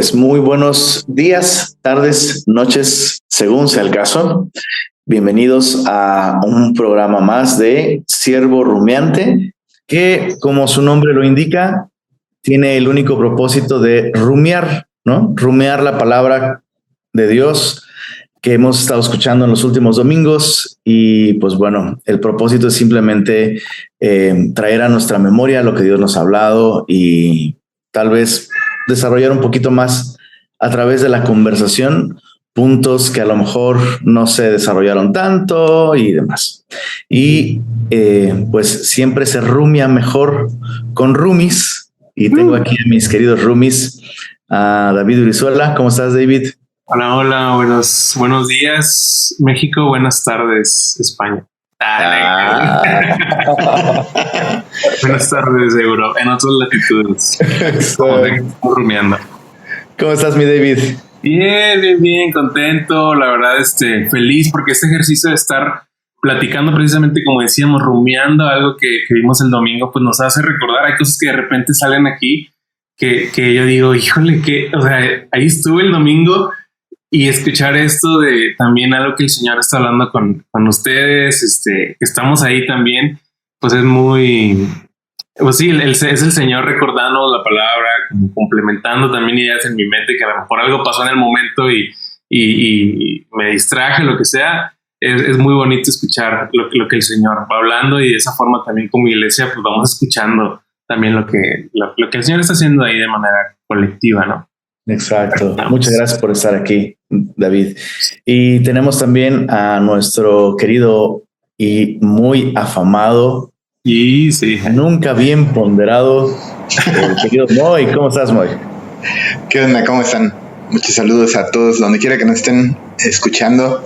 Pues muy buenos días, tardes, noches, según sea el caso. Bienvenidos a un programa más de Siervo Rumiante, que, como su nombre lo indica, tiene el único propósito de rumiar, ¿no? Rumiar la palabra de Dios que hemos estado escuchando en los últimos domingos. Y pues bueno, el propósito es simplemente traer a nuestra memoria lo que Dios nos ha hablado y tal vez desarrollar un poquito más a través de la conversación puntos que a lo mejor no se desarrollaron tanto y demás. Y pues siempre se rumia mejor con roomies, y tengo aquí a mis queridos roomies, a David Urizuela. ¿Cómo estás, David? Hola, hola, buenos días México, buenas tardes España. Buenas tardes Europa, en otras latitudes. Rumiando. ¿Cómo estás, mi David? Bien, contento, la verdad, feliz porque este ejercicio de estar platicando precisamente, como decíamos, rumiando algo que vimos el domingo, pues nos hace recordar, hay cosas que de repente salen aquí que yo digo, híjole, o sea, ahí estuve el domingo. Y escuchar esto de también algo que el Señor está hablando con ustedes, que estamos ahí también, pues es muy, pues sí, es el Señor recordando la palabra, como complementando también ideas en mi mente, que a lo mejor algo pasó en el momento y me distraje, lo que sea. Es muy bonito escuchar lo que el Señor va hablando, y de esa forma también como iglesia pues vamos escuchando también lo que el Señor está haciendo ahí de manera colectiva, ¿no? Exacto. Muchas gracias por estar aquí, David. Y tenemos también a nuestro querido y muy afamado y sí, nunca bien ponderado, el querido Moy. ¿Cómo estás, Moy? ¿Qué onda? ¿Cómo están? Muchos saludos a todos, donde quiera que nos estén escuchando.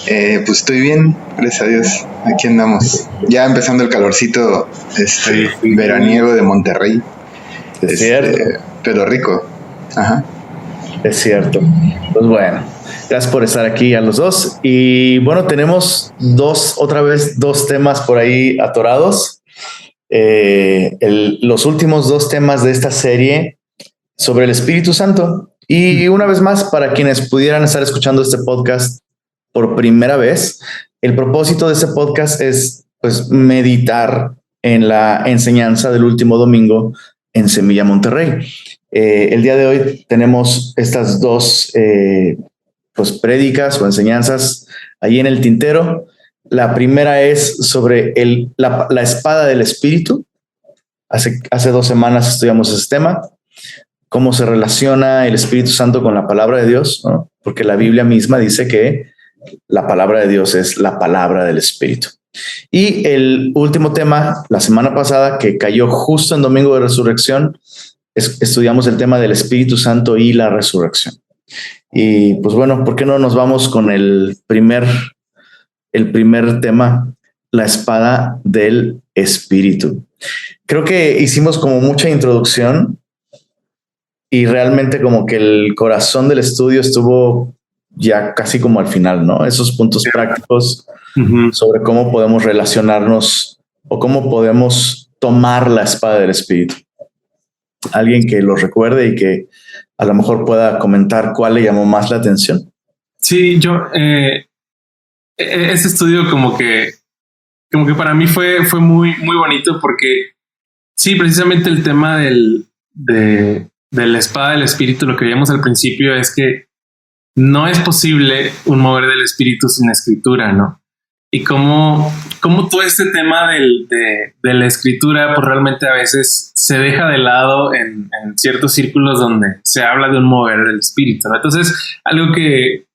Pues estoy bien, gracias a Dios. Aquí andamos. Ya empezando el calorcito veraniego de Monterrey. Es cierto. Pero rico. Ajá. Es cierto. Pues bueno, gracias por estar aquí a los dos. Y bueno, tenemos otra vez dos temas por ahí atorados. Los últimos dos temas de esta serie sobre el Espíritu Santo. Y una vez más, para quienes pudieran estar escuchando este podcast por primera vez, el propósito de este podcast es pues meditar en la enseñanza del último domingo en Semilla Monterrey. El día de hoy tenemos estas dos pues prédicas o enseñanzas ahí en el tintero. La primera es sobre la espada del Espíritu. Hace 2 semanas estudiamos ese tema, cómo se relaciona el Espíritu Santo con la palabra de Dios, ¿no? Porque la Biblia misma dice que la palabra de Dios es la palabra del Espíritu. Y el último tema, la semana pasada, que cayó justo en Domingo de Resurrección, estudiamos el tema del Espíritu Santo y la resurrección. Y pues bueno, ¿por qué no nos vamos con el primer tema, la espada del Espíritu? Creo que hicimos como mucha introducción y realmente como que el corazón del estudio estuvo ya casi como al final, ¿no? Esos puntos prácticos sobre cómo podemos relacionarnos o cómo podemos tomar la espada del Espíritu. Alguien que lo recuerde y que a lo mejor pueda comentar cuál le llamó más la atención. Sí, yo ese estudio como que para mí fue muy bonito, porque sí, precisamente el tema de la espada del Espíritu, lo que veíamos al principio es que no es posible un mover del Espíritu sin escritura, ¿no? Y como todo este tema de la escritura, pues realmente a veces se deja de lado en ciertos círculos donde se habla de un mover del Espíritu, ¿no? Entonces, algo que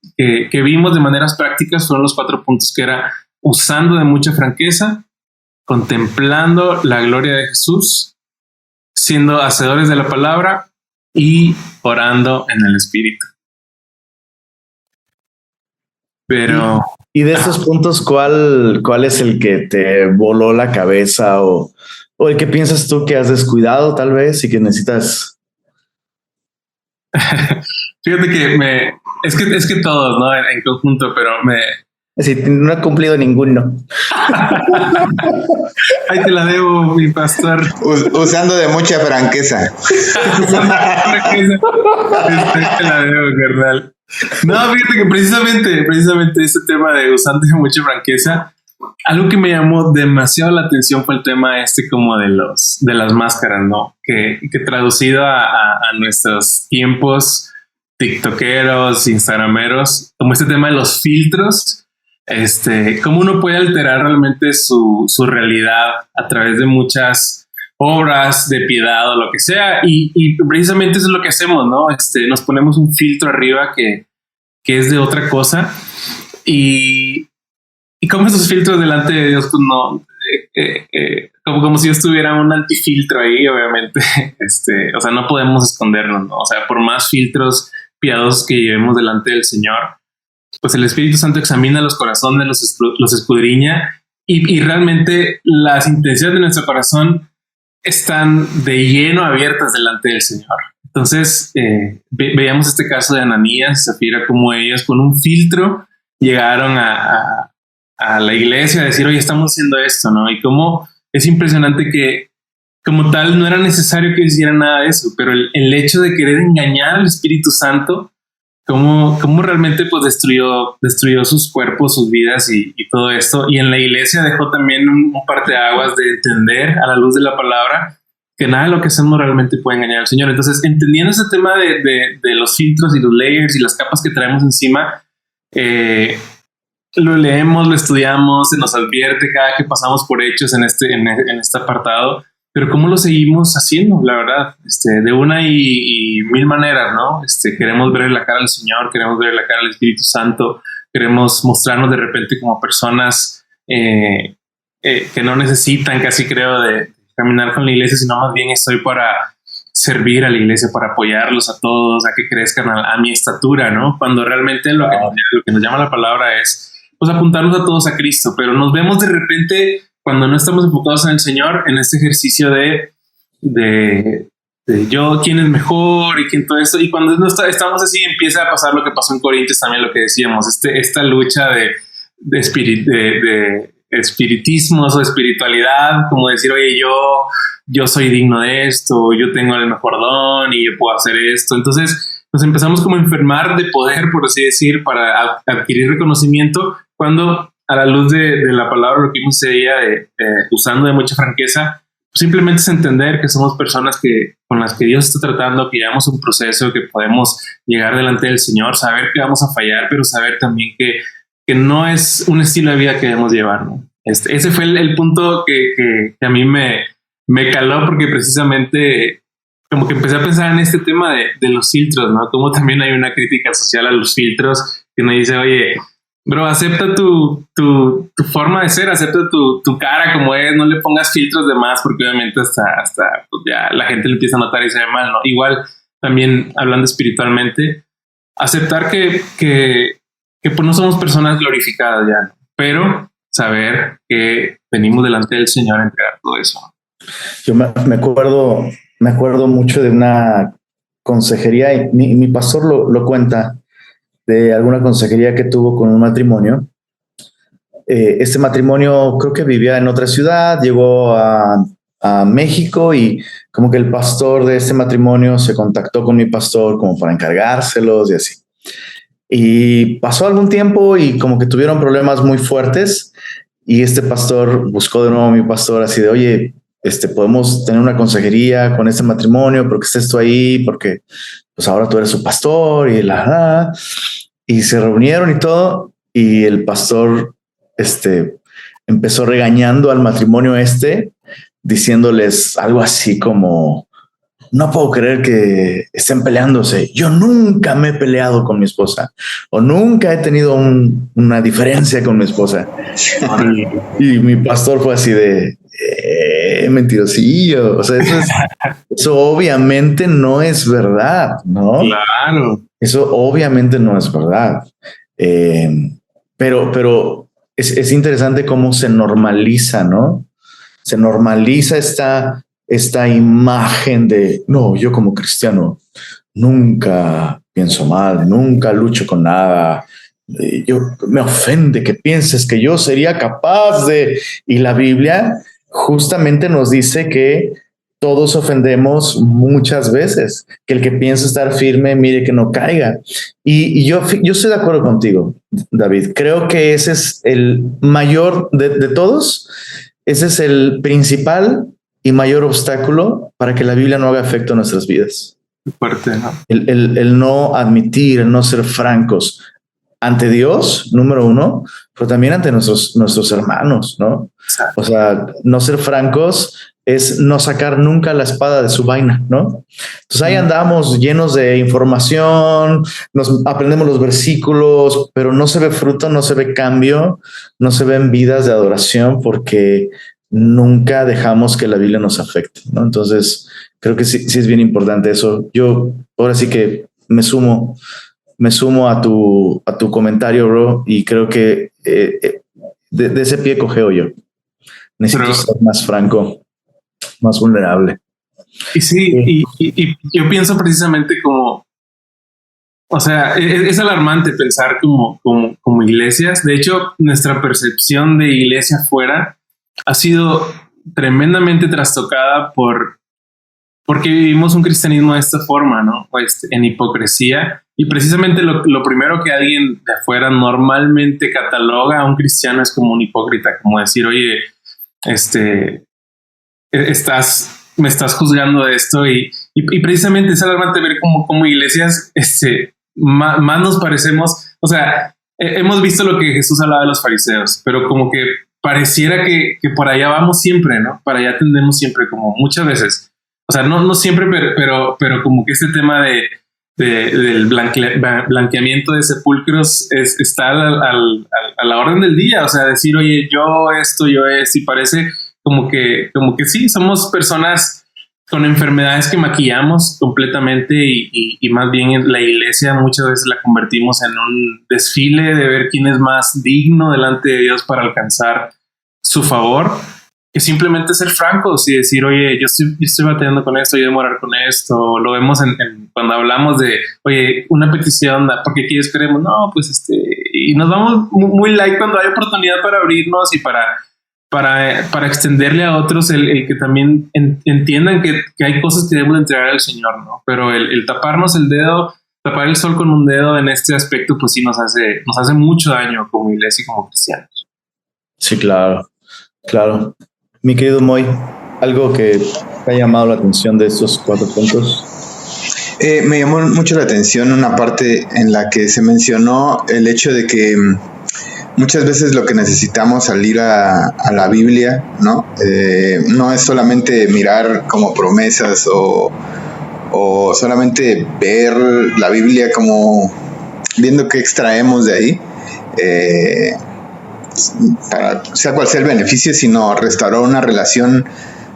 vimos de maneras prácticas fueron los 4 puntos, que era usando de mucha franqueza, contemplando la gloria de Jesús, siendo hacedores de la palabra y orando en el Espíritu. Pero... Y de estos puntos, ¿cuál es el que te voló la cabeza o el que piensas tú que has descuidado tal vez y que necesitas? Fíjate que es que todos, ¿no? En conjunto, pero Sí, no he cumplido ninguno. Ahí te la debo, mi pastor. Usando de mucha franqueza. Ahí te la debo, carnal. No, fíjate que precisamente este tema de usando de mucha franqueza, algo que me llamó demasiado la atención fue el tema como de las máscaras, ¿no? Que traducido a nuestros tiempos tiktokeros, instagrameros, como este tema de los filtros, cómo uno puede alterar realmente su realidad a través de muchas obras de piedad o lo que sea, y precisamente eso es lo que hacemos, ¿no? Nos ponemos un filtro arriba que es de otra cosa, y como esos filtros delante de Dios, pues no, como si yo estuviera un antifiltro ahí, obviamente, o sea, no podemos escondernos, ¿no? O sea, por más filtros piadosos que llevemos delante del Señor, pues el Espíritu Santo examina los corazones, los escudriña, y realmente las intenciones de nuestro corazón están de lleno abiertas delante del Señor. Entonces, veíamos este caso de Ananías y Zafira, como ellos con un filtro llegaron a la iglesia a decir, oye, estamos haciendo esto, ¿no? Y cómo es impresionante que como tal no era necesario que hicieran nada de eso, pero el hecho de querer engañar al Espíritu Santo, cómo realmente pues destruyó sus cuerpos, sus vidas y todo esto. Y en la iglesia dejó también un parteaguas de entender a la luz de la palabra que nada de lo que hacemos realmente puede engañar al Señor. Entonces, entendiendo ese tema de los filtros y los layers y las capas que traemos encima, lo leemos, lo estudiamos, se nos advierte cada que pasamos por hechos en este apartado, pero ¿cómo lo seguimos haciendo? La verdad, de una y mil maneras, ¿no? Queremos ver la cara al Señor, queremos ver la cara al Espíritu Santo, queremos mostrarnos de repente como personas que no necesitan, casi creo, de caminar con la iglesia, sino más bien estoy para servir a la iglesia, para apoyarlos a todos, a que crezcan a mi estatura, ¿no? Cuando realmente lo que nos llama la palabra es pues apuntarnos a todos a Cristo, pero nos vemos de repente cuando no estamos enfocados en el Señor, en este ejercicio de yo, quién es mejor y quién todo esto, y cuando no estamos así, empieza a pasar lo que pasó en Corintios también, lo que decíamos, esta lucha de espiritismos o espiritualidad, como decir, oye, yo soy digno de esto, yo tengo el mejor don y yo puedo hacer esto. Entonces nos empezamos como a enfermar de poder, por así decir, para adquirir reconocimiento, cuando a la luz de la palabra, lo que vimos ese día, usando de mucha franqueza, simplemente es entender que somos personas con las que Dios está tratando, que llevamos un proceso, que podemos llegar delante del Señor, saber que vamos a fallar, pero saber también que no es un estilo de vida que debemos llevar, ¿no? Ese fue el punto que a mí me caló, porque precisamente como que empecé a pensar en este tema de los filtros, ¿no? Como también hay una crítica social a los filtros que nos dice, oye, bro, acepta tu forma de ser, acepta tu cara como es, no le pongas filtros de más, porque obviamente hasta pues ya la gente le empieza a notar y se ve mal, ¿no? Igual también hablando espiritualmente, aceptar que pues no somos personas glorificadas ya, ¿no? Pero saber que venimos delante del Señor a entregar todo eso. Yo me acuerdo mucho de una consejería, y mi pastor lo cuenta, de alguna consejería que tuvo con un matrimonio. Este matrimonio creo que vivía en otra ciudad, llegó a México, y como que el pastor de este matrimonio se contactó con mi pastor como para encargárselos y así. Y pasó algún tiempo y como que tuvieron problemas muy fuertes, y este pastor buscó de nuevo a mi pastor así de, oye, podemos tener una consejería con este matrimonio porque estés tú ahí, porque pues ahora tú eres su pastor, y se reunieron y todo, y el pastor empezó regañando al matrimonio diciéndoles algo así como, no puedo creer que estén peleándose. Yo nunca me he peleado con mi esposa, o nunca he tenido una diferencia con mi esposa. Y mi pastor fue así de mentirosillo. O sea, eso obviamente no es verdad, ¿no? Claro. Eso obviamente no es verdad. Pero es interesante cómo se normaliza, ¿no? Se normaliza esta imagen de, no, yo como cristiano nunca pienso mal, nunca lucho con nada, me ofende que pienses que yo sería capaz de... Y la Biblia justamente nos dice que todos ofendemos muchas veces, que el que piensa estar firme, mire que no caiga. Y yo estoy de acuerdo contigo, David. Creo que ese es el mayor de todos. Ese es el principal y mayor obstáculo para que la Biblia no haga efecto en nuestras vidas. Fuerte, ¿no? El no admitir, el no ser francos ante Dios, número uno, pero también ante nuestros hermanos, ¿no? Exacto. O sea, no ser francos es no sacar nunca la espada de su vaina, ¿no? Entonces ahí andamos llenos de información, nos aprendemos los versículos, pero no se ve fruto, no se ve cambio, no se ven vidas de adoración porque nunca dejamos que la Biblia nos afecte, ¿no? Entonces creo que sí es bien importante eso. Yo ahora sí que me sumo a tu comentario, bro, y creo que de ese pie cojeo yo. Necesito ser más franco, más vulnerable. Y sí, y yo pienso precisamente como, o sea, es alarmante pensar como iglesias. De hecho, nuestra percepción de iglesia afuera ha sido tremendamente trastocada porque vivimos un cristianismo de esta forma, ¿no? Pues en hipocresía. Y precisamente lo primero que alguien de afuera normalmente cataloga a un cristiano es como un hipócrita, como decir, oye, me estás juzgando de esto y precisamente es alarmante ver como iglesias más nos parecemos. O sea, hemos visto lo que Jesús hablaba de los fariseos, pero como que pareciera que por allá vamos siempre, ¿no? Para allá tendemos siempre, como muchas veces. O sea, no siempre, pero como que este tema del blanqueamiento de sepulcros está a la orden del día. O sea, decir, oye, yo esto, y parece como que sí, somos personas con enfermedades que maquillamos completamente y más bien la iglesia muchas veces la convertimos en un desfile de ver quién es más digno delante de Dios para alcanzar su favor, que simplemente ser francos y decir, oye, yo estoy batallando con esto, yo debo orar con esto. Lo vemos cuando hablamos de, oye, una petición, porque aquí queremos, no, pues y nos vamos muy light cuando hay oportunidad para abrirnos y para extenderle a otros el que también entiendan que hay cosas que debemos entregar al Señor, ¿no? Pero el taparnos el dedo, tapar el sol con un dedo en este aspecto, pues sí nos hace mucho daño como iglesia y como cristianos. Sí, claro. Mi querido Moy, ¿algo que te ha llamado la atención de estos 4 puntos? Me llamó mucho la atención una parte en la que se mencionó el hecho de que muchas veces lo que necesitamos al ir a la Biblia, ¿no? No es solamente mirar como promesas o solamente ver la Biblia como viendo qué extraemos de ahí, para sea cual sea el beneficio, sino restaurar una relación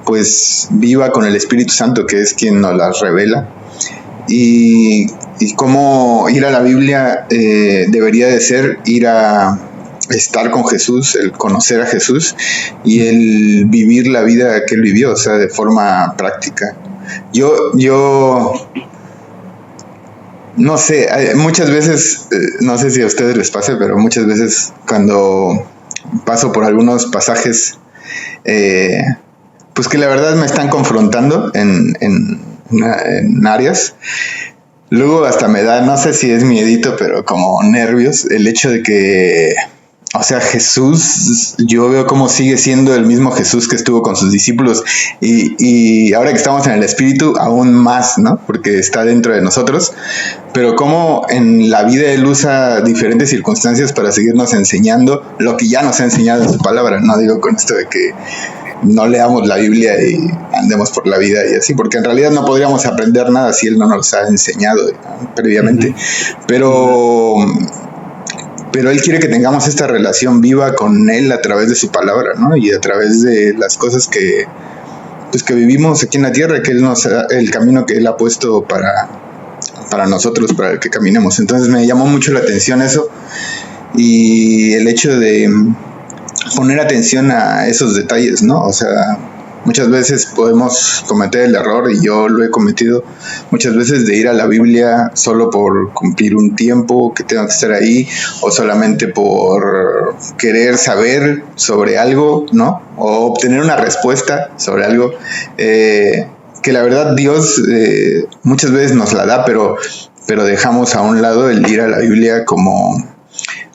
pues viva con el Espíritu Santo, que es quien nos las revela. Y cómo ir a la Biblia debería de ser ir a estar con Jesús, el conocer a Jesús y el vivir la vida que él vivió, o sea, de forma práctica. Yo no sé, muchas veces, no sé si a ustedes les pase, pero muchas veces cuando paso por algunos pasajes, pues que la verdad me están confrontando en áreas, luego hasta me da, no sé si es miedito, pero como nervios, el hecho de que, o sea, Jesús, yo veo cómo sigue siendo el mismo Jesús que estuvo con sus discípulos y ahora que estamos en el Espíritu, aún más, ¿no? Porque está dentro de nosotros, pero cómo en la vida Él usa diferentes circunstancias para seguirnos enseñando lo que ya nos ha enseñado en su palabra. No digo con esto de que no leamos la Biblia y andemos por la vida y así, porque en realidad no podríamos aprender nada si Él no nos ha enseñado previamente. Pero Él quiere que tengamos esta relación viva con Él a través de su palabra, ¿no? Y a través de las cosas que vivimos aquí en la tierra, que Él el camino que Él ha puesto para nosotros, para el que caminemos. Entonces me llamó mucho la atención eso y el hecho de poner atención a esos detalles, ¿no? O sea, Muchas veces podemos cometer el error, y yo lo he cometido muchas veces, de ir a la Biblia solo por cumplir un tiempo que tengo que estar ahí, o solamente por querer saber sobre algo, ¿no? O obtener una respuesta sobre algo, que la verdad Dios muchas veces nos la da, pero dejamos a un lado el ir a la Biblia como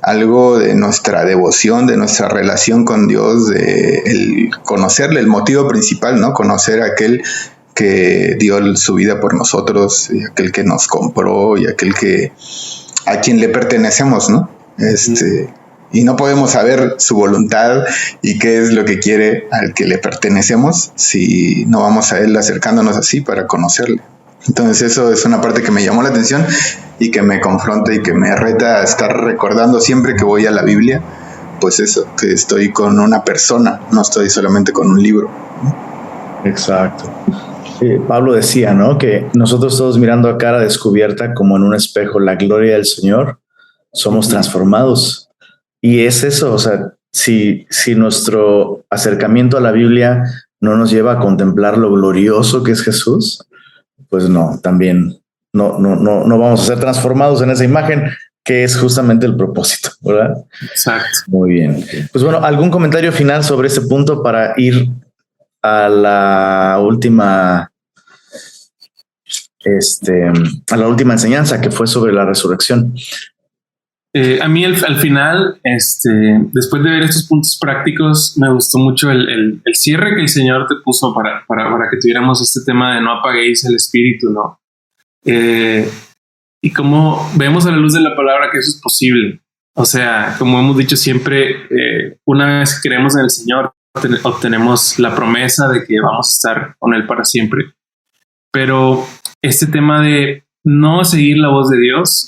algo de nuestra devoción, de nuestra relación con Dios, de el conocerle, el motivo principal, ¿no? Conocer a aquel que dio su vida por nosotros, y aquel que nos compró, y aquel que a quien le pertenecemos, ¿no? Y no podemos saber su voluntad y qué es lo que quiere al que le pertenecemos si no vamos a él acercándonos así para conocerle. Entonces eso es una parte que me llamó la atención y que me confronta y que me reta a estar recordando siempre que voy a la Biblia, pues eso, que estoy con una persona, no estoy solamente con un libro. Exacto. Pablo decía, ¿no?, que nosotros todos mirando a cara descubierta como en un espejo la gloria del Señor, somos transformados. Y es eso, o sea, si nuestro acercamiento a la Biblia no nos lleva a contemplar lo glorioso que es Jesús, pues no, también no vamos a ser transformados en esa imagen, que es justamente el propósito, ¿verdad? Exacto. Muy bien. Pues bueno, ¿algún comentario final sobre este punto para ir a la última, enseñanza, que fue sobre la resurrección? A mí al final, después de ver estos puntos prácticos, me gustó mucho el cierre que el Señor te puso para que tuviéramos este tema de no apaguéis el espíritu, ¿no? Y como vemos a la luz de la palabra que eso es posible. O sea, como hemos dicho siempre, una vez que creemos en el Señor, obtenemos la promesa de que vamos a estar con Él para siempre. Pero este tema de no seguir la voz de Dios,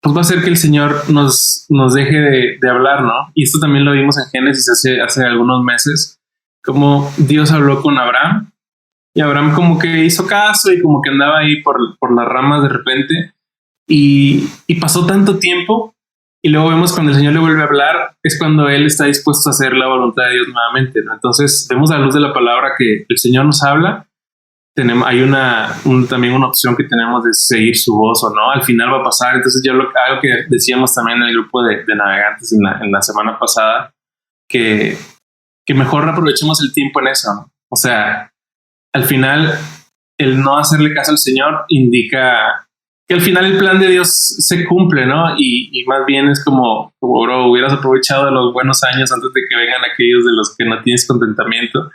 pues va a hacer que el Señor nos deje de hablar, ¿no? Y esto también lo vimos en Génesis hace algunos meses, como Dios habló con Abraham, y Abraham como que hizo caso y como que andaba ahí por las ramas de repente, y pasó tanto tiempo, y luego vemos cuando el Señor le vuelve a hablar, es cuando él está dispuesto a hacer la voluntad de Dios nuevamente, ¿no? Entonces vemos a la luz de la palabra que el Señor nos habla. Hay también una opción que tenemos de seguir su voz o no. Al final va a pasar. Entonces algo que decíamos también en el grupo de navegantes en la semana pasada, que mejor aprovechemos el tiempo en eso, ¿no? O sea, al final el no hacerle caso al Señor indica que al final el plan de Dios se cumple, ¿no? Y más bien es como bro, hubieras aprovechado de los buenos años antes de que vengan aquellos de los que no tienes contentamiento.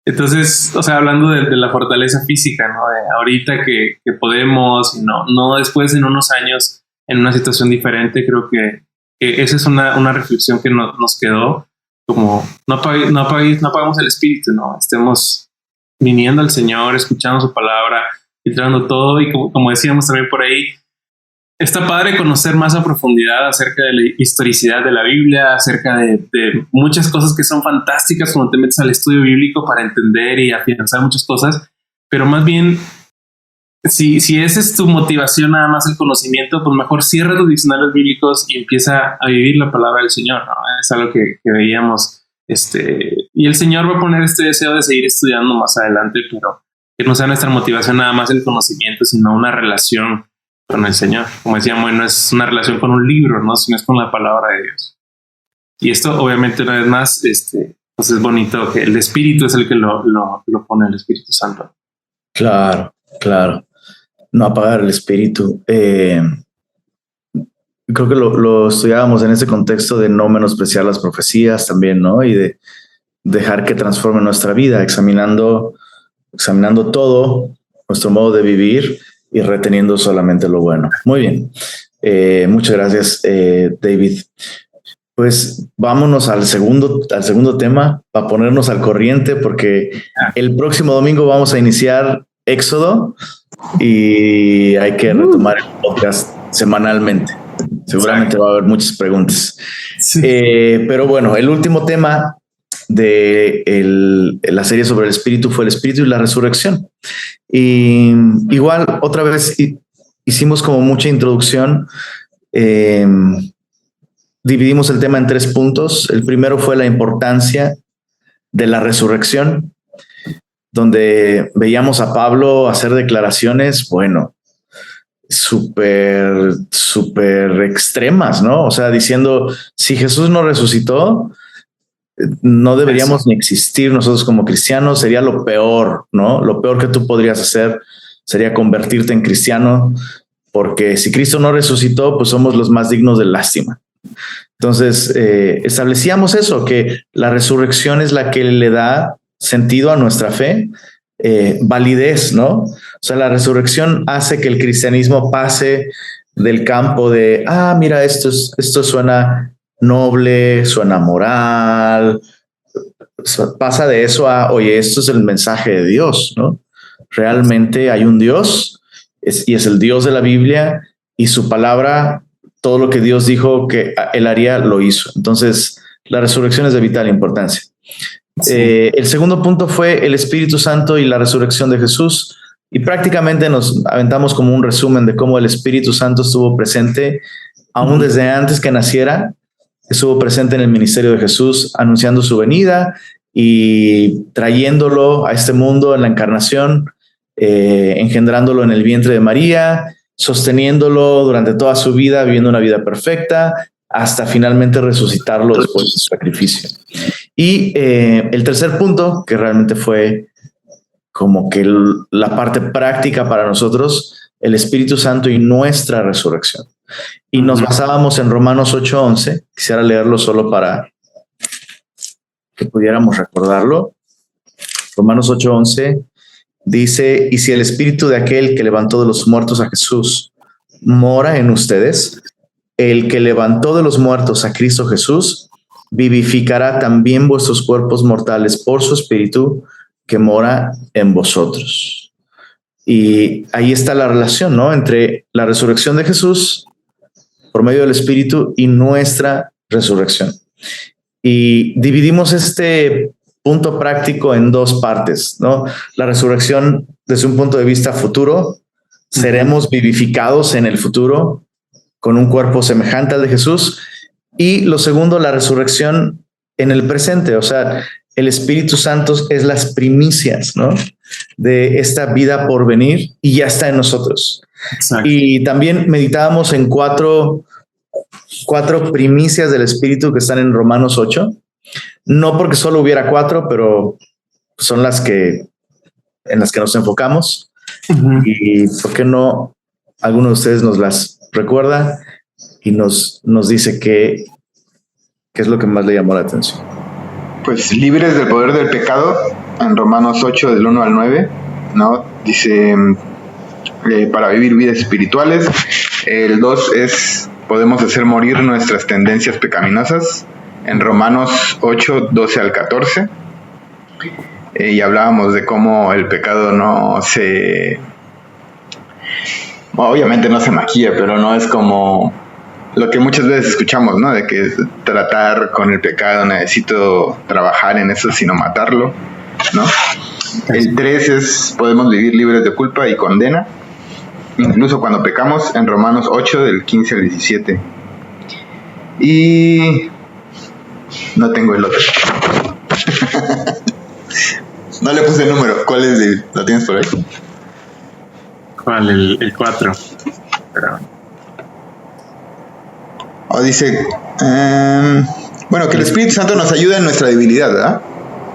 Entonces, o sea, hablando de la fortaleza física, ¿no? De ahorita que podemos, y no después en unos años en una situación diferente. Creo que esa es una reflexión que nos quedó, como no apagamos el espíritu, ¿no? Estemos viniendo al Señor, escuchando su palabra, filtrando todo, y como decíamos también por ahí, está padre conocer más a profundidad acerca de la historicidad de la Biblia, acerca de muchas cosas que son fantásticas cuando te metes al estudio bíblico para entender y afianzar muchas cosas, pero más bien, si esa es tu motivación, nada más el conocimiento, pues mejor cierra los diccionarios bíblicos y empieza a vivir la palabra del Señor, ¿no? Es algo que veíamos, y el Señor va a poner este deseo de seguir estudiando más adelante, pero que no sea nuestra motivación nada más el conocimiento, sino una relación con el Señor. Como decíamos, no es una relación con un libro, ¿no? Sino es con la palabra de Dios. Y esto, obviamente, una vez más, pues es bonito que el Espíritu es el que lo pone, el Espíritu Santo. Claro. No apagar el espíritu. Creo que lo estudiábamos en ese contexto de no menospreciar las profecías también, ¿no? Y de dejar que transforme nuestra vida, examinando todo, nuestro modo de vivir, y reteniendo solamente lo bueno. Muy bien. Muchas gracias, David. Pues vámonos al segundo tema para ponernos al corriente, porque el próximo domingo vamos a iniciar Éxodo y hay que retomar el podcast semanalmente. Seguramente va a haber muchas preguntas. Sí. Pero bueno, el último tema de la serie sobre el espíritu fue el espíritu y la resurrección. Y igual otra vez hicimos como mucha introducción. Dividimos el tema en 3 puntos. El primero fue la importancia de la resurrección. donde veíamos a Pablo hacer declaraciones, bueno, súper extremas, ¿no? O sea, diciendo, si Jesús no resucitó, no deberíamos ni existir nosotros como cristianos, sería lo peor, ¿no? Lo peor que tú podrías hacer sería convertirte en cristiano, porque si Cristo no resucitó, pues somos los más dignos de lástima. Entonces, establecíamos eso, que la resurrección es la que le da sentido a nuestra fe, validez, ¿no? O sea, la resurrección hace que el cristianismo pase del campo de, mira, esto suena noble, suena moral, pasa de eso a, oye, esto es el mensaje de Dios, ¿no? Realmente hay un Dios y es el Dios de la Biblia, y su palabra, todo lo que Dios dijo que él haría, lo hizo. Entonces, la resurrección es de vital importancia. Sí. El segundo punto fue el Espíritu Santo y la resurrección de Jesús, y prácticamente nos aventamos como un resumen de cómo el Espíritu Santo estuvo presente aún desde antes que naciera. Estuvo presente en el ministerio de Jesús, anunciando su venida y trayéndolo a este mundo en la encarnación, engendrándolo en el vientre de María, sosteniéndolo durante toda su vida, viviendo una vida perfecta, hasta finalmente resucitarlo después de su sacrificio. Y el tercer punto, que realmente fue como que la parte práctica para nosotros, el Espíritu Santo y nuestra resurrección. Y nos basábamos en Romanos 8:11. Quisiera leerlo solo para que pudiéramos recordarlo. Romanos 8:11 dice, y si el Espíritu de aquel que levantó de los muertos a Jesús mora en ustedes, el que levantó de los muertos a Cristo Jesús vivificará también vuestros cuerpos mortales por su Espíritu que mora en vosotros. Y ahí está la relación, ¿no? Entre la resurrección de Jesús por medio del Espíritu y nuestra resurrección. Y dividimos este punto práctico en dos partes, ¿no? La resurrección desde un punto de vista futuro, seremos vivificados en el futuro con un cuerpo semejante al de Jesús. Y lo segundo, la resurrección en el presente, o sea, el Espíritu Santo es las primicias, ¿no? De esta vida por venir y ya está en nosotros. Exacto. Y también meditábamos en cuatro primicias del Espíritu que están en Romanos 8. No porque solo hubiera 4, pero son en las que nos enfocamos. Y por qué no alguno de ustedes nos las recuerda y nos dice qué es lo que más le llamó la atención. Pues libres del poder del pecado, en Romanos 8 del 1 al 9, ¿no? Dice para vivir vidas espirituales. El 2 es podemos hacer morir nuestras tendencias pecaminosas, en Romanos 8, 12 al 14. Y hablábamos de cómo el pecado obviamente no se maquilla, pero no es como lo que muchas veces escuchamos, ¿no? De que tratar con el pecado, necesito trabajar en eso, sino matarlo, ¿no? El 3 es podemos vivir libres de culpa y condena, incluso cuando pecamos, en Romanos 8 del 15 al 17. Y no tengo el otro. No le puse el número. ¿Cuál es? ¿Lo tienes por ahí? ¿Cuál? El 4. Dice, bueno, que el Espíritu Santo nos ayuda en nuestra debilidad, ¿verdad?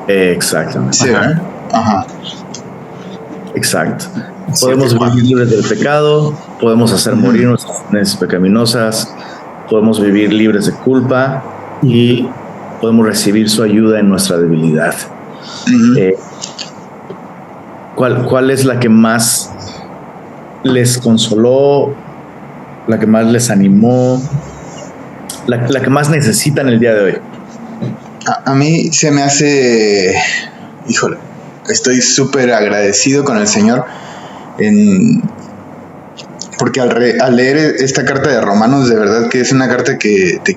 Exactamente. Sí, ¿verdad? Ajá. Exacto. Podemos vivir libres del pecado, podemos hacer morir nuestras tendencias pecaminosas, podemos vivir libres de culpa y podemos recibir su ayuda en nuestra debilidad. ¿Cuál es la que más les consoló, la que más les animó, la que más necesitan el día de hoy? A mí se me hace, híjole, estoy súper agradecido con el Señor porque al leer esta carta de Romanos, de verdad que es una carta que te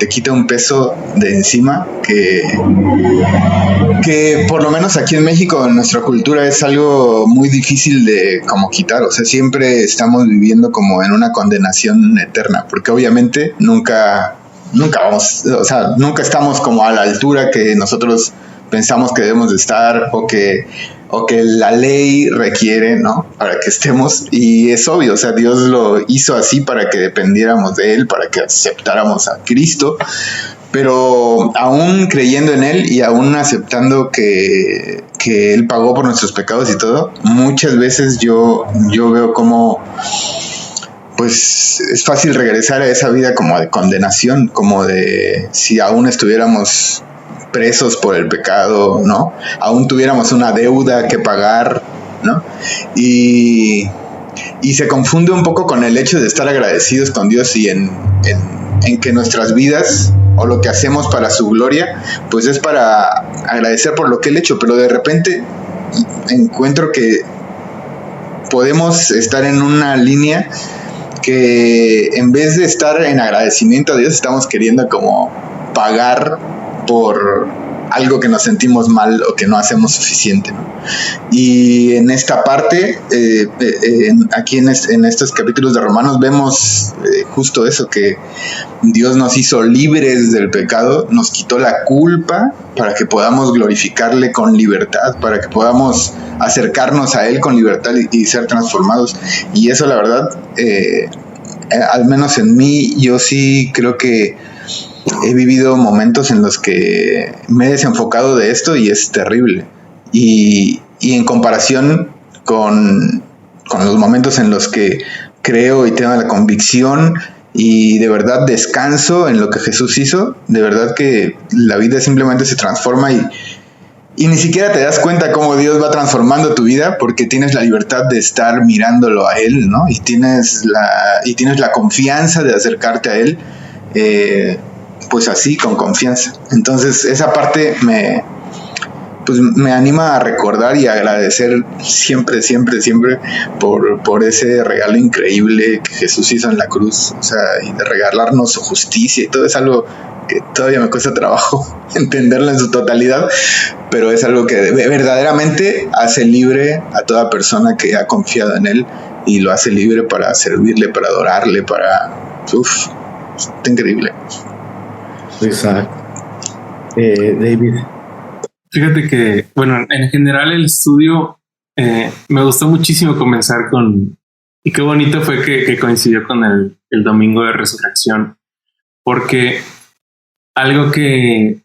quita un peso de encima que por lo menos aquí en México, en nuestra cultura, es algo muy difícil de como quitar. O sea, siempre estamos viviendo como en una condenación eterna, porque obviamente nunca vamos, o sea, nunca estamos como a la altura que nosotros pensamos que debemos de estar, o que o que la ley requiere, ¿no? Para que estemos, y es obvio, o sea, Dios lo hizo así para que dependiéramos de Él, para que aceptáramos a Cristo, pero aún creyendo en Él y aún aceptando que Él pagó por nuestros pecados y todo, muchas veces yo veo como pues es fácil regresar a esa vida como de condenación, como de si aún estuviéramos presos por el pecado, ¿no? Aún tuviéramos una deuda que pagar, ¿no? Y se confunde un poco con el hecho de estar agradecidos con Dios y en que nuestras vidas o lo que hacemos para su gloria, pues es para agradecer por lo que Él ha hecho, pero de repente encuentro que podemos estar en una línea que en vez de estar en agradecimiento a Dios, estamos queriendo como pagar por algo que nos sentimos mal o que no hacemos suficiente, ¿no? Y en esta parte, aquí en estos capítulos de Romanos vemos justo eso, que Dios nos hizo libres del pecado, nos quitó la culpa para que podamos glorificarle con libertad, para que podamos acercarnos a Él con libertad y ser transformados. Y eso, la verdad, al menos en mí, yo sí creo que he vivido momentos en los que me he desenfocado de esto y es terrible. Y en comparación con los momentos en los que creo y tengo la convicción y de verdad descanso en lo que Jesús hizo, de verdad que la vida simplemente se transforma y ni siquiera te das cuenta cómo Dios va transformando tu vida porque tienes la libertad de estar mirándolo a Él, ¿no? Y tienes la confianza de acercarte a Él, pues así, con confianza. Entonces esa parte me anima a recordar y agradecer siempre por ese regalo increíble que Jesús hizo en la cruz, o sea, y de regalarnos su justicia y todo. Es algo que todavía me cuesta trabajo entenderlo en su totalidad, pero es algo que verdaderamente hace libre a toda persona que ha confiado en Él y lo hace libre para servirle, para adorarle, está increíble. Exacto. David. Fíjate que, bueno, en general el estudio me gustó muchísimo comenzar con, y qué bonito fue que coincidió con el domingo de resurrección, porque algo que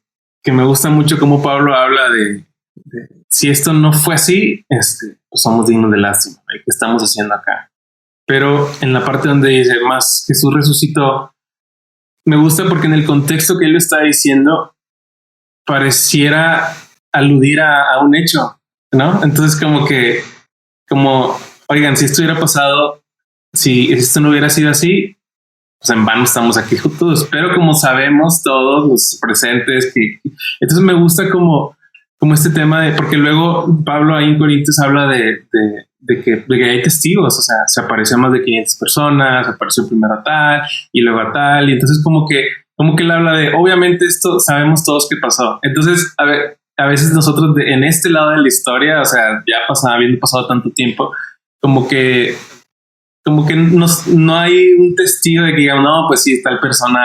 me gusta mucho como Pablo habla de si esto no fue así, pues somos dignos de lástima, ¿qué estamos haciendo acá? Pero en la parte donde dice más Jesús resucitó, me gusta porque en el contexto que él lo está diciendo pareciera aludir a un hecho, ¿no? Entonces oigan, si esto hubiera pasado, si esto no hubiera sido así, pues en vano estamos aquí juntos, pero como sabemos todos los presentes, entonces me gusta como este tema porque luego Pablo ahí en Corintios habla de que hay testigos, o sea, se apareció a más de 500 personas, apareció primero a tal y luego a tal, y entonces como que él habla de, obviamente esto sabemos todos qué pasó. Entonces, a veces nosotros en este lado de la historia, o sea, ya habiendo pasado tanto tiempo, como que no hay un testigo de que digamos, no, pues sí, tal persona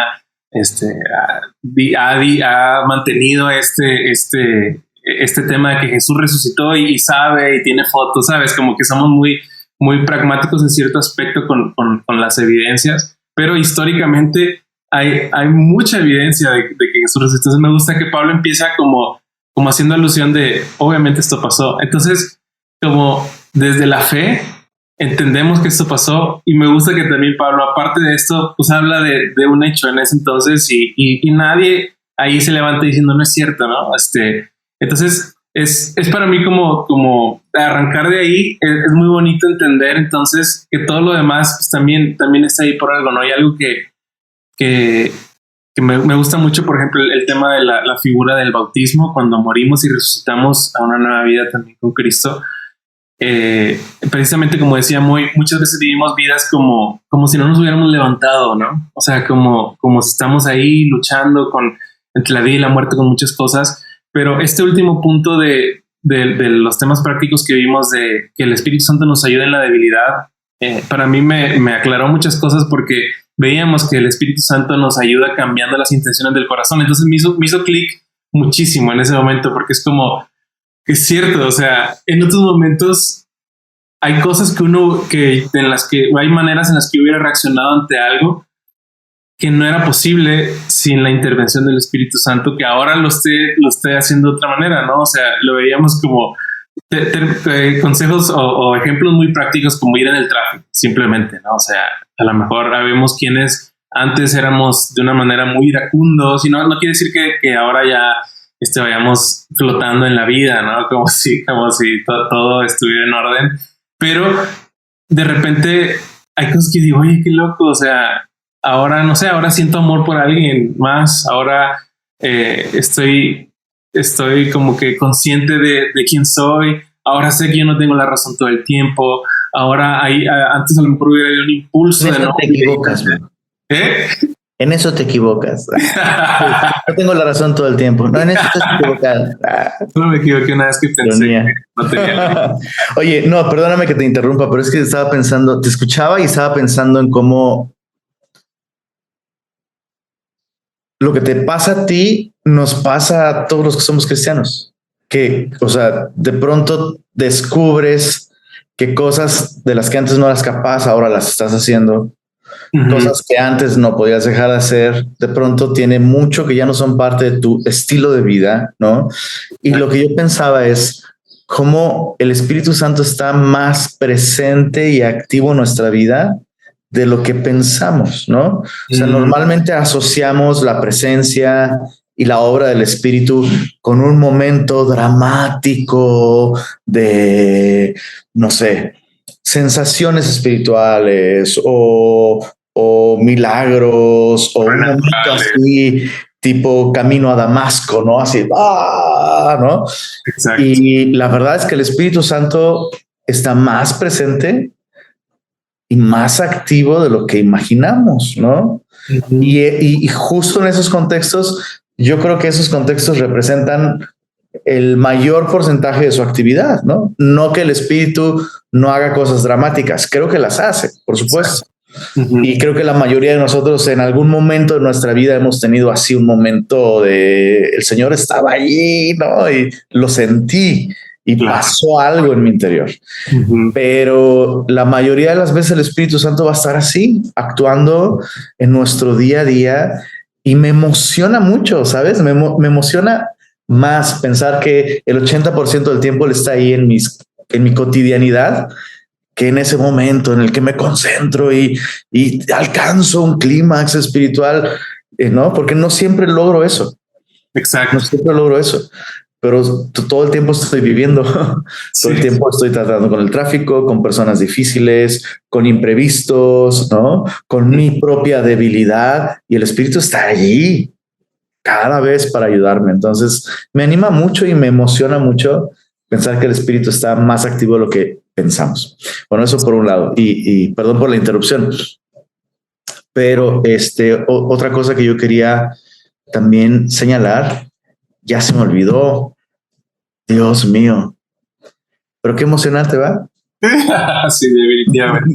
ha mantenido este tema de que Jesús resucitó y sabe y tiene fotos, ¿sabes? Como que somos muy, muy pragmáticos en cierto aspecto con las evidencias, pero históricamente hay mucha evidencia de que Jesús resucitó. Entonces me gusta que Pablo empieza como haciendo alusión de, obviamente esto pasó. Entonces, como desde la fe, entendemos que esto pasó, y me gusta que también Pablo, aparte de esto, pues habla de un hecho en ese entonces y nadie ahí se levanta diciendo no es cierto, ¿no? Entonces es para mí como arrancar de ahí, es muy bonito entender entonces que todo lo demás pues también está ahí por algo, ¿no? Hay algo que me gusta mucho, por ejemplo, el tema de la figura del bautismo, cuando morimos y resucitamos a una nueva vida también con Cristo. Precisamente como decía, muchas veces vivimos vidas como si no nos hubiéramos levantado, ¿no? O sea, como si estamos ahí luchando entre la vida y la muerte con muchas cosas, pero este último punto de los temas prácticos que vimos de que el Espíritu Santo nos ayuda en la debilidad, para mí me aclaró muchas cosas, porque veíamos que el Espíritu Santo nos ayuda cambiando las intenciones del corazón. Entonces me hizo clic muchísimo en ese momento, porque es como es cierto, o sea, en otros momentos hay cosas en las que hay maneras en las que hubiera reaccionado ante algo que no era posible sin la intervención del Espíritu Santo, que ahora lo esté haciendo de otra manera, ¿no? O sea, lo veíamos como consejos o ejemplos muy prácticos, como ir en el tráfico, simplemente, ¿no? O sea, a lo mejor vemos quienes antes éramos de una manera muy iracundos, y no quiere decir que ahora ya vayamos flotando en la vida, ¿no? Como si todo estuviera en orden, pero de repente hay cosas que digo, oye, qué loco, o sea, ahora, no sé, ahora siento amor por alguien más, ahora estoy como que consciente de quién soy, ahora sé que yo no tengo la razón todo el tiempo, ahora antes a lo mejor hubiera un impulso de no... te equivocas, man. En eso te equivocas. No tengo la razón todo el tiempo. No, en eso te equivocas. No me equivoqué una vez que pensé que no tenía. Oye, no, perdóname que te interrumpa, pero es que estaba pensando, te escuchaba y estaba pensando en cómo lo que te pasa a ti nos pasa a todos los que somos cristianos. Que, o sea, de pronto descubres que cosas de las que antes no eras capaz, ahora las estás haciendo. Cosas que antes no podías dejar de hacer, de pronto tiene mucho que ya no son parte de tu estilo de vida, ¿no? Y lo que yo pensaba es cómo el Espíritu Santo está más presente y activo en nuestra vida de lo que pensamos, ¿no? O sea, normalmente asociamos la presencia y la obra del Espíritu con un momento dramático de, no sé, sensaciones espirituales o milagros o un momento así tipo camino a Damasco, ¿no? Así, ¿no? Exacto. Y la verdad es que el Espíritu Santo está más presente y más activo de lo que imaginamos, ¿no? Y justo en esos contextos, yo creo que esos contextos representan el mayor porcentaje de su actividad, ¿no? No que el Espíritu no haga cosas dramáticas, creo que las hace, por supuesto. Y creo que la mayoría de nosotros en algún momento de nuestra vida hemos tenido así un momento de el Señor estaba allí, ¿no? Y lo sentí y pasó algo en mi interior. Pero la mayoría de las veces el Espíritu Santo va a estar así, actuando en nuestro día a día, y me emociona mucho, ¿sabes? Me emociona más pensar que el 80% del tiempo Él está ahí en mi cotidianidad, que en ese momento en el que me concentro y alcanzo un clímax espiritual, ¿no? Porque no siempre logro eso. Exacto. No siempre logro eso, pero todo el tiempo estoy viviendo. Todo el tiempo estoy tratando con el tráfico, con personas difíciles, con imprevistos, ¿no? Con mi propia debilidad, y el Espíritu está allí cada vez para ayudarme. Entonces me anima mucho y me emociona mucho pensar que el Espíritu está más activo de lo que pensamos. Bueno, eso por un lado, y perdón por la interrupción, pero otra cosa que yo quería también señalar, ya se me olvidó. Dios mío, pero qué emocionante, ¿va? Sí, definitivamente.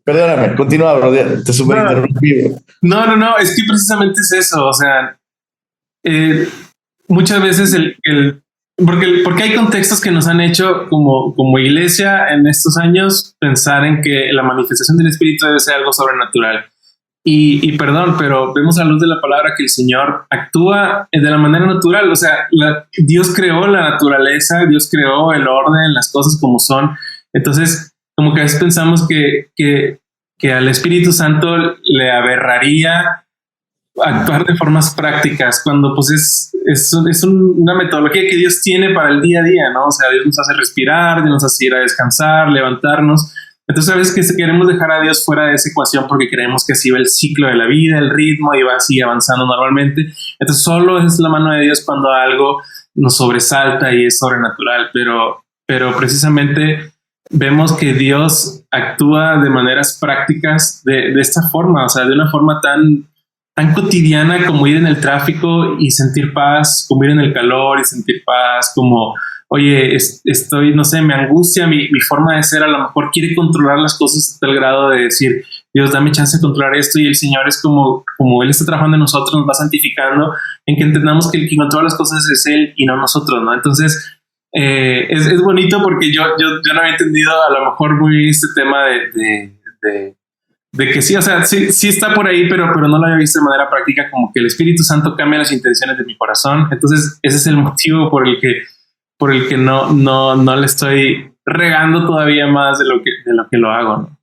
Perdóname, continúa, bro, te súper interrumpí. No, es que precisamente es eso, o sea, muchas veces porque hay contextos que nos han hecho como iglesia en estos años pensar en que la manifestación del Espíritu debe ser algo sobrenatural. Y perdón, pero vemos a la luz de la palabra que el Señor actúa de la manera natural. O sea, Dios creó la naturaleza, Dios creó el orden, las cosas como son. Entonces, como que a veces pensamos que al Espíritu Santo le aberraría actuar de formas prácticas, cuando pues es una metodología que Dios tiene para el día a día, ¿no? O sea, Dios nos hace respirar, Dios nos hace ir a descansar, levantarnos. Entonces a veces que queremos dejar a Dios fuera de esa ecuación porque creemos que así va el ciclo de la vida, el ritmo, y va así avanzando normalmente. Entonces solo es la mano de Dios cuando algo nos sobresalta y es sobrenatural, pero precisamente vemos que Dios actúa de maneras prácticas de esta forma, o sea, de una forma tan cotidiana como ir en el tráfico y sentir paz, como ir en el calor y sentir paz, como, oye, estoy, no sé, me angustia mi forma de ser, a lo mejor quiere controlar las cosas a tal grado de decir, Dios, dame chance de controlar esto, y el Señor es como Él está trabajando en nosotros, nos va santificando, en que entendamos que el que controla las cosas es Él y no nosotros, ¿no? Entonces, es bonito porque yo no había entendido a lo mejor muy bien este tema de que sí, o sea, sí está por ahí, pero no lo había visto de manera práctica, como que el Espíritu Santo cambia las intenciones de mi corazón. Entonces ese es el motivo por el que no le estoy regando todavía más de lo que lo hago, ¿no?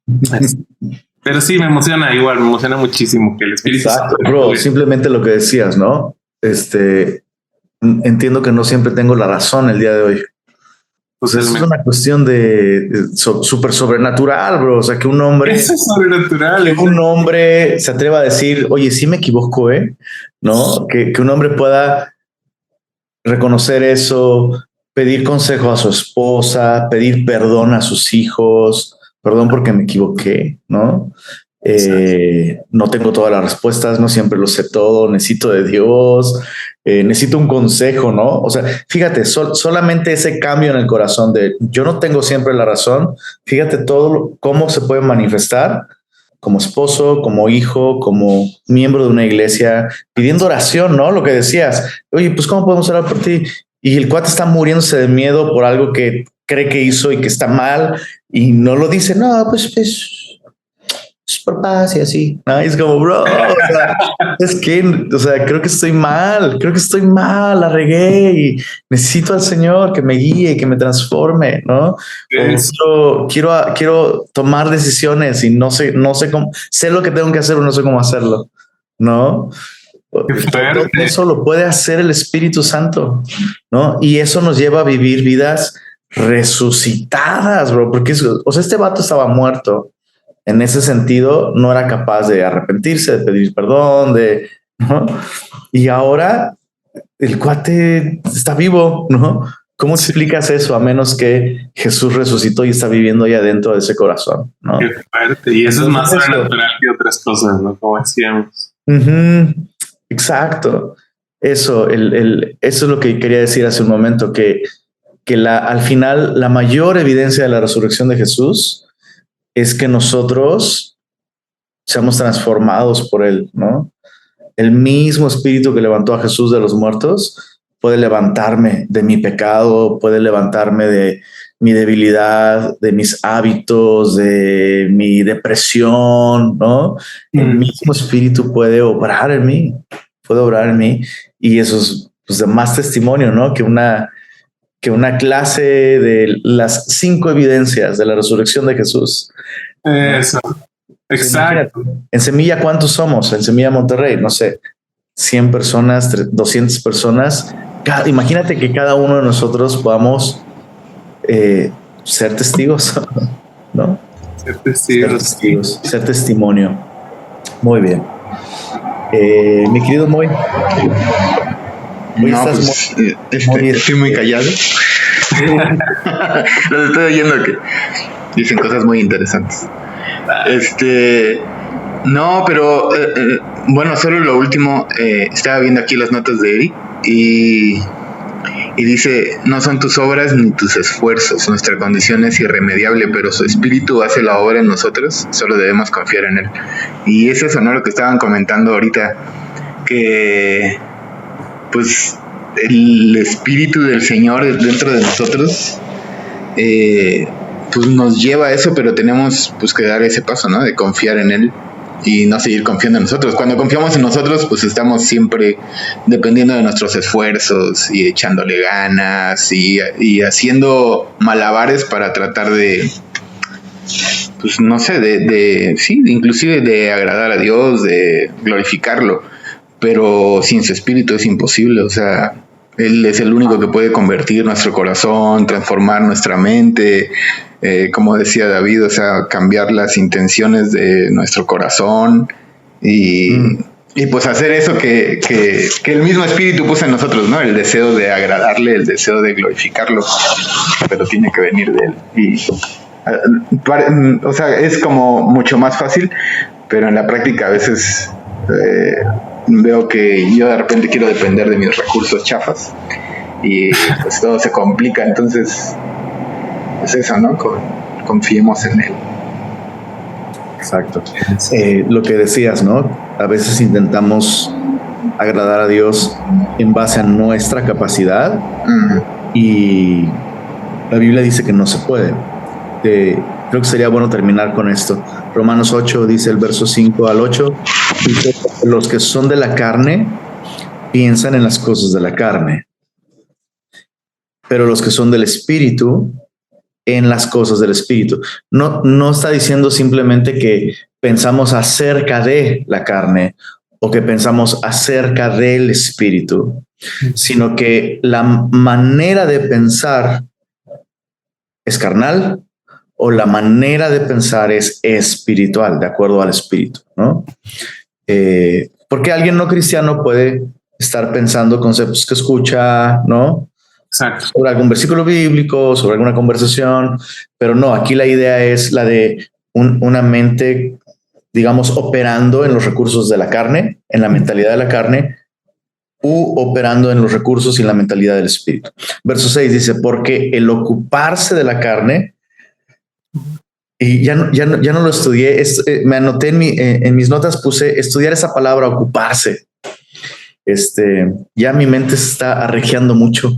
Pero sí, me emociona muchísimo que el Espíritu Exacto, Santo... bro, simplemente lo que decías, ¿no? Entiendo que no siempre tengo la razón el día de hoy. Pues eso es una cuestión de súper sobrenatural, bro. O sea, que un hombre... Eso es sobrenatural. Que un hombre se atreva a decir, oye, sí me equivoco, ¿no? Que un hombre pueda reconocer eso, pedir consejo a su esposa, pedir perdón a sus hijos, perdón porque me equivoqué, ¿no? No tengo todas las respuestas, no siempre lo sé todo, necesito de Dios, necesito un consejo, ¿no? O sea, fíjate, solamente ese cambio en el corazón de yo no tengo siempre la razón, fíjate todo cómo se puede manifestar como esposo, como hijo, como miembro de una iglesia, pidiendo oración, ¿no? Lo que decías, oye, pues ¿cómo podemos orar por ti? Y el cuate está muriéndose de miedo por algo que cree que hizo y que está mal y no lo dice, no, pues por paz y así. ¿No? Es como, bro, o sea, es que, o sea, creo que estoy mal, la regué y necesito al Señor que me guíe, que me transforme, ¿no? O quiero tomar decisiones y no sé cómo, sé lo que tengo que hacer o no sé cómo hacerlo, ¿no? Todo eso lo puede hacer el Espíritu Santo, ¿no? Y eso nos lleva a vivir vidas resucitadas, bro, porque o sea, este vato estaba muerto. En ese sentido, no era capaz de arrepentirse, de pedir perdón, ¿no? Y ahora el cuate está vivo, ¿no? ¿Cómo explicas eso a menos que Jesús resucitó y está viviendo ahí adentro de ese corazón, ¿no? Qué fuerte. Y eso es más sobrenatural que otras cosas, ¿no? Como decíamos. Exacto. Eso es lo que quería decir hace un momento, que al final la mayor evidencia de la resurrección de Jesús es que nosotros seamos transformados por él, ¿no? El mismo espíritu que levantó a Jesús de los muertos puede levantarme de mi pecado, puede levantarme de mi debilidad, de mis hábitos, de mi depresión, ¿no? El mismo espíritu puede obrar en mí, y eso es pues, de más testimonio, ¿no? Que una clase de las 5 evidencias de la resurrección de Jesús. Eso. Exacto. En Semilla, ¿cuántos somos? En Semilla Monterrey, no sé, 100 personas, 200 personas. Imagínate que cada uno de nosotros podamos ser testigos, ¿no? Ser testimonio. Muy bien. Mi querido Moy. No, pues, estoy muy callado. Los estoy oyendo que dicen cosas muy interesantes. No, pero bueno, solo lo último. Estaba viendo aquí las notas de Eric y dice: no son tus obras ni tus esfuerzos, nuestra condición es irremediable, pero su espíritu hace la obra en nosotros, solo debemos confiar en él. Y es eso, ¿no? Lo que estaban comentando ahorita, que pues el espíritu del Señor dentro de nosotros pues nos lleva a eso, pero tenemos pues que dar ese paso, ¿no? De confiar en él y no seguir confiando en nosotros. Cuando confiamos en nosotros, pues estamos siempre dependiendo de nuestros esfuerzos y echándole ganas y haciendo malabares para tratar de, pues no sé, sí, inclusive de agradar a Dios, de glorificarlo. Pero sin su espíritu es imposible. O sea, él es el único que puede convertir nuestro corazón, transformar nuestra mente, como decía David, o sea, cambiar las intenciones de nuestro corazón y pues hacer eso que el mismo espíritu puso en nosotros, ¿no? El deseo de agradarle, el deseo de glorificarlo, pero tiene que venir de él. O sea, es como mucho más fácil, pero en la práctica a veces veo que yo de repente quiero depender de mis recursos chafas y pues todo se complica. Entonces es eso, ¿no? Confiemos en él. Exacto. Lo que decías, ¿no? A veces intentamos agradar a Dios en base a nuestra capacidad y la Biblia dice que no se puede. Creo que sería bueno terminar con esto. Romanos 8 dice el verso 5 al 8, dice, los que son de la carne piensan en las cosas de la carne, pero los que son del Espíritu en las cosas del Espíritu. No está diciendo simplemente que pensamos acerca de la carne o que pensamos acerca del Espíritu, sino que la manera de pensar es carnal o la manera de pensar es espiritual, de acuerdo al Espíritu, ¿no? Porque alguien no cristiano puede estar pensando conceptos que escucha, ¿no? Exacto. Sobre algún versículo bíblico, sobre alguna conversación, pero no, aquí la idea es la de una mente, digamos, operando en los recursos de la carne, en la mentalidad de la carne, u operando en los recursos y en la mentalidad del Espíritu. Verso 6 dice, porque el ocuparse de la carne, y ya no lo estudié, me anoté en mis notas, puse estudiar esa palabra, ocuparse. Ya mi mente se está arregiando mucho.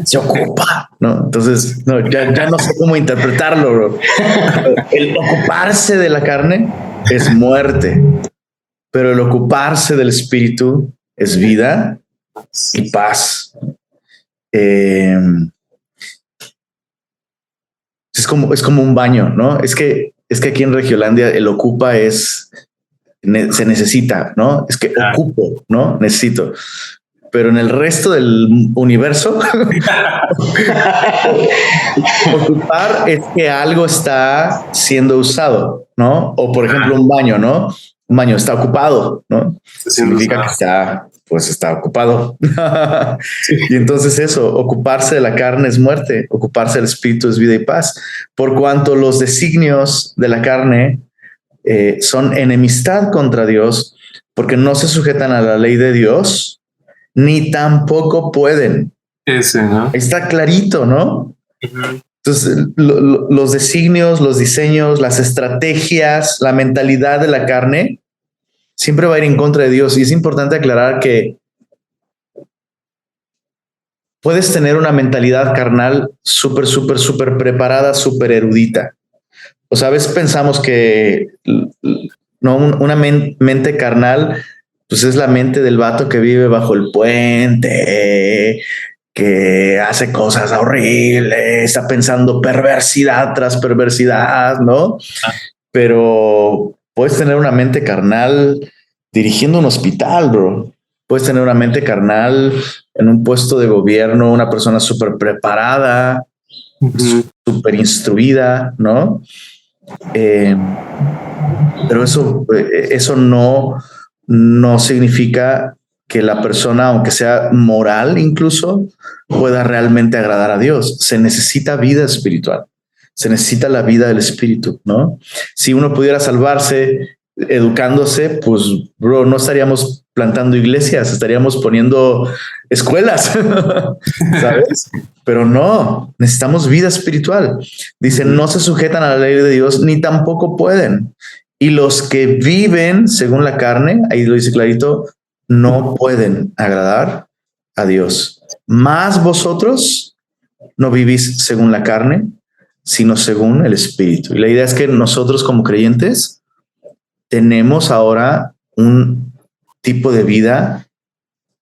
Se ocupa, ¿no? Entonces, no, ya no sé cómo interpretarlo, bro. El ocuparse de la carne es muerte, pero el ocuparse del Espíritu es vida y paz. Es como un baño, ¿no? Es que aquí en Regiolandia el ocupa se necesita, ¿no? Es que ocupo, ¿no? Necesito. Pero en el resto del universo, ocupar es que algo está siendo usado, ¿no? O por ejemplo, un baño, ¿no? Un baño está ocupado, ¿no? Significa que está ocupado. Y entonces eso, ocuparse de la carne es muerte, ocuparse del Espíritu es vida y paz. Por cuanto los designios de la carne son enemistad contra Dios, porque no se sujetan a la ley de Dios, ni tampoco pueden. ¿No? Está clarito, ¿no? Uh-huh. Entonces, los designios, los diseños, las estrategias, la mentalidad de la carne siempre va a ir en contra de Dios. Y es importante aclarar que puedes tener una mentalidad carnal súper preparada, súper erudita. O sea, a veces pensamos que una mente carnal pues es la mente del vato que vive bajo el puente, que hace cosas horribles, está pensando perversidad tras perversidad, ¿no? Pero puedes tener una mente carnal dirigiendo un hospital, bro. Puedes tener una mente carnal en un puesto de gobierno, una persona súper preparada, súper instruida, ¿no? Pero eso no significa que la persona, aunque sea moral incluso, pueda realmente agradar a Dios. Se necesita vida espiritual, se necesita la vida del Espíritu, ¿no? Si uno pudiera salvarse educándose, pues, bro, no estaríamos plantando iglesias, estaríamos poniendo escuelas, ¿sabes? Pero no, necesitamos vida espiritual. Dice, no se sujetan a la ley de Dios, ni tampoco pueden. Y los que viven según la carne, ahí lo dice clarito, no pueden agradar a Dios. Mas vosotros no vivís según la carne, sino según el Espíritu. Y la idea es que nosotros como creyentes tenemos ahora un tipo de vida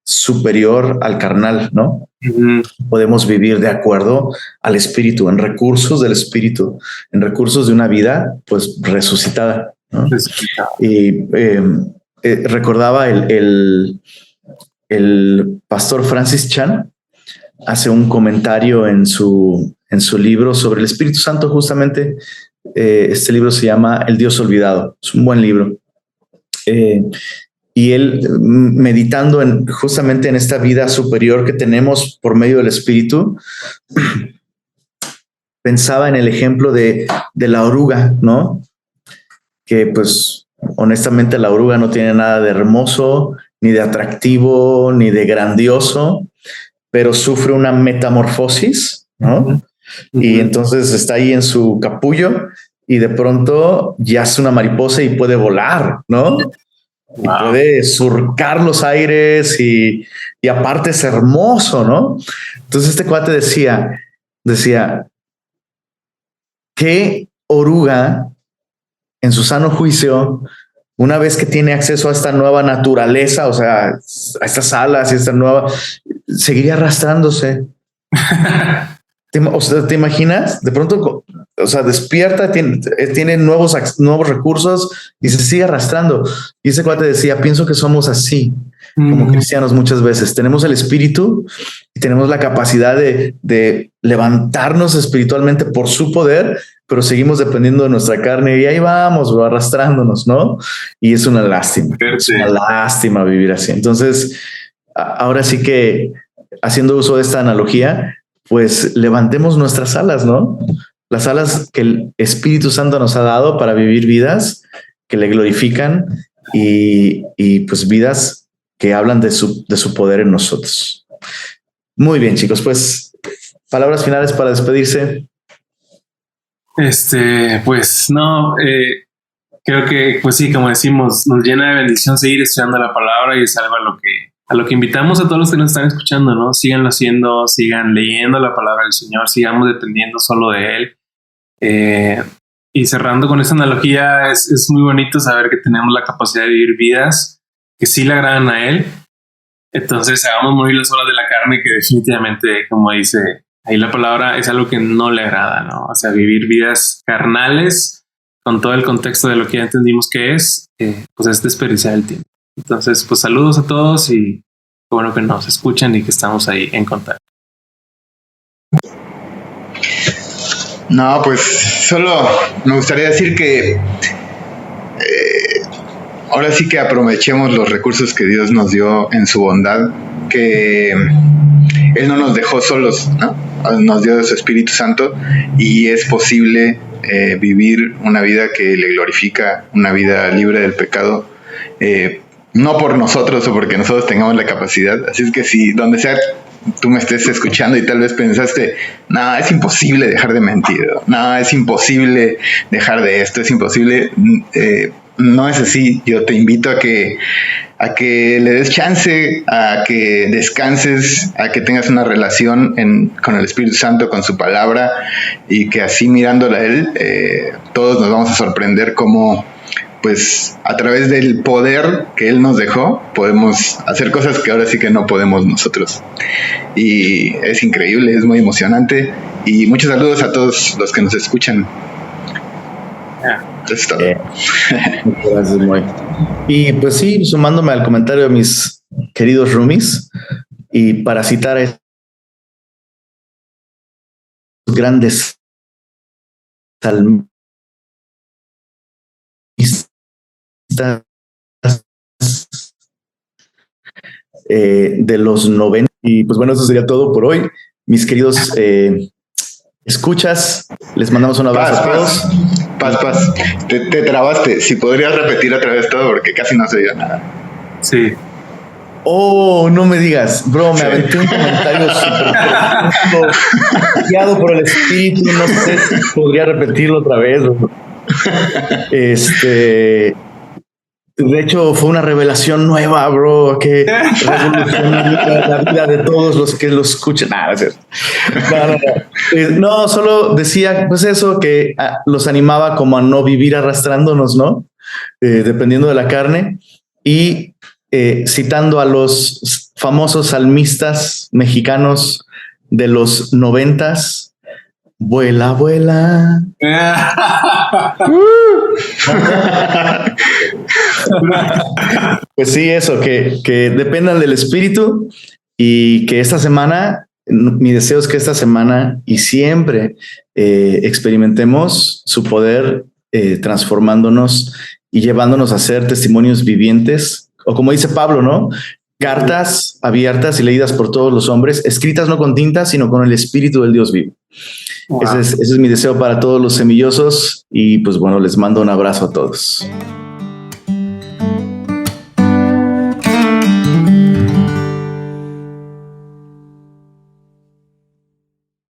superior al carnal, ¿no? Uh-huh. Podemos vivir de acuerdo al Espíritu, en recursos del Espíritu, en recursos de una vida, pues, resucitada, ¿no? Y recordaba el pastor Francis Chan hace un comentario en su libro sobre el Espíritu Santo, justamente. Este libro se llama El Dios Olvidado. Es un buen libro. Y él, meditando justamente en esta vida superior que tenemos por medio del Espíritu, pensaba en el ejemplo de la oruga, ¿no? Que pues honestamente la oruga no tiene nada de hermoso, ni de atractivo, ni de grandioso, pero sufre una metamorfosis, ¿no? Uh-huh. Y entonces está ahí en su capullo y de pronto ya es una mariposa y puede volar, ¿no? Wow. Puede surcar los aires y aparte es hermoso, ¿no? Entonces este cuate decía, ¿qué oruga en su sano juicio, una vez que tiene acceso a esta nueva naturaleza, o sea, a estas alas y esta nueva, seguiría arrastrándose? ¿Te imaginas? De pronto, o sea, despierta, tiene nuevos recursos y se sigue arrastrando. Y ese cuate decía, pienso que somos así como cristianos muchas veces. Tenemos el espíritu y tenemos la capacidad de levantarnos espiritualmente por su poder, pero seguimos dependiendo de nuestra carne y ahí vamos, arrastrándonos, ¿no? Y es una lástima. Es una lástima vivir así. Entonces, ahora sí que haciendo uso de esta analogía, pues levantemos nuestras alas, ¿no? Las alas que el Espíritu Santo nos ha dado para vivir vidas que le glorifican y pues vidas que hablan de su poder en nosotros. Muy bien, chicos, pues palabras finales para despedirse. Pues no, creo que, pues sí, como decimos, nos llena de bendición seguir estudiando la palabra y es algo a lo que invitamos a todos los que nos están escuchando, ¿no? Síganlo haciendo, sigan leyendo la palabra del Señor, sigamos dependiendo solo de Él. Y cerrando con esta analogía, es muy bonito saber que tenemos la capacidad de vivir vidas que sí le agradan a Él. Entonces hagamos morir las obras de la carne, que definitivamente, como dice ahí la palabra, es algo que no le agrada, ¿no? O sea, vivir vidas carnales con todo el contexto de lo que ya entendimos que es, pues es desperdiciar el tiempo. Entonces, pues saludos a todos y bueno que nos escuchan y que estamos ahí en contacto. No, pues solo me gustaría decir que ahora sí que aprovechemos los recursos que Dios nos dio en su bondad, que Él no nos dejó solos, ¿no? Nos dio de su Espíritu Santo y es posible vivir una vida que le glorifica, una vida libre del pecado, no por nosotros o porque nosotros tengamos la capacidad. Así es que si donde sea tú me estés escuchando y tal vez pensaste, no, es imposible dejar de mentir, no, es imposible dejar de esto, es imposible, no es así. Yo te invito a que le des chance, a que descanses, a que tengas una relación con el Espíritu Santo, con su palabra, y que así mirándola a Él, todos nos vamos a sorprender cómo, pues a través del poder que Él nos dejó, podemos hacer cosas que ahora sí que no podemos nosotros. Y es increíble, es muy emocionante. Y muchos saludos a todos los que nos escuchan. Eso es todo. Gracias, Moy. Y pues sí, sumándome al comentario de mis queridos roomies, y para citar a estos grandes salmistas de los 90. Y pues bueno, eso sería todo por hoy. Mis queridos escuchas, les mandamos un abrazo a todos. Paz. Te trabaste. Si podrías repetir otra vez todo porque casi no se dio nada. Sí. Oh, no me digas, bro, me aventé un comentario súper profundo, guiado por el espíritu, no sé si podría repetirlo otra vez. De hecho, fue una revelación nueva, bro, que revolucionó la vida de todos los que lo escuchan. No, solo decía, pues eso, que los animaba como a no vivir arrastrándonos, ¿no? Dependiendo de la carne. Y citando a los famosos salmistas mexicanos de los 90s, vuela, vuela. Pues sí, eso, que dependan del espíritu y que esta semana, mi deseo es que esta semana y siempre experimentemos su poder transformándonos y llevándonos a ser testimonios vivientes, o como dice Pablo, ¿no? Cartas abiertas y leídas por todos los hombres, escritas no con tinta, sino con el espíritu del Dios vivo. Wow. Ese es mi deseo para todos los semillosos y pues bueno, les mando un abrazo a todos.